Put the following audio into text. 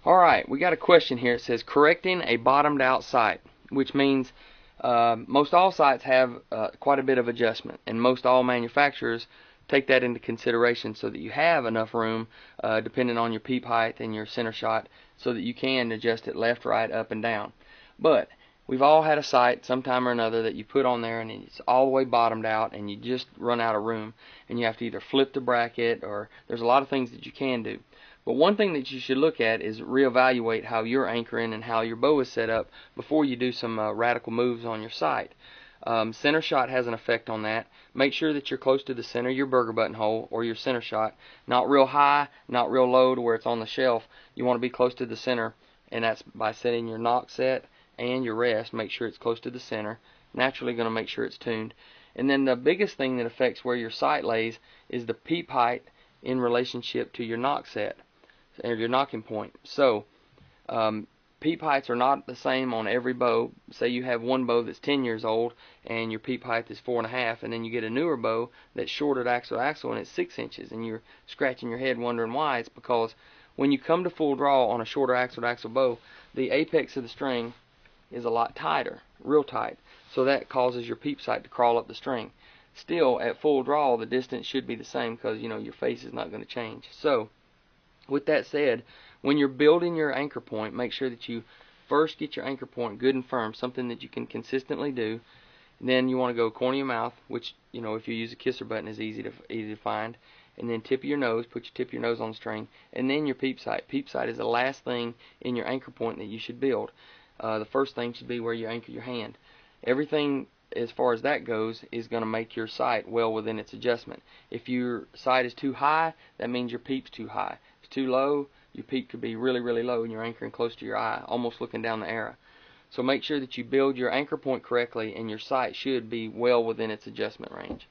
Alright, we got a question here. It says correcting a bottomed out sight, which means most all sights have quite a bit of adjustment, and most all manufacturers take that into consideration so that you have enough room, depending on your peep height and your center shot, so that you can adjust it left, right, up, and down. But we've all had a sight sometime or another that you put on there and it's all the way bottomed out and you just run out of room, and you have to either flip the bracket, or there's a lot of things that you can do. But one thing that you should look at is reevaluate how you're anchoring and how your bow is set up before you do some radical moves on your sight. Center shot has an effect on that. Make sure that you're close to the center of your burger button hole or your center shot. Not real high, not real low to where it's on the shelf. You want to be close to the center, and that's by setting your knock set and your rest. Make sure it's close to the center. Naturally going to make sure it's tuned. And then the biggest thing that affects where your sight lays is the peep height in relationship to your knock set, or your knocking point. So peep heights are not the same on every bow. Say you have one bow that's 10 years old and your peep height is 4.5, and then you get a newer bow that's shorter axle to axle and it's 6 inches, and you're scratching your head wondering why. It's because when you come to full draw on a shorter axle to axle bow, the apex of the string is a lot tighter, real tight. So that causes your peep sight to crawl up the string. Still, at full draw, the distance should be the same because your face is not going to change. So with that said, when you're building your anchor point, make sure that you first get your anchor point good and firm, something that you can consistently do. And then you want to go corner of your mouth, which, if you use a kisser button, is easy to find. And then tip of your nose, put your tip of your nose on the string, and then your peep sight. Peep sight is the last thing in your anchor point that you should build. The first thing should be where you anchor your hand. Everything as far as that goes is going to make your sight well within its adjustment. If your sight is too high, that means your peep's too high. If it's too low, your peep could be really, really low and you're anchoring close to your eye, almost looking down the arrow. So make sure that you build your anchor point correctly, and your sight should be well within its adjustment range.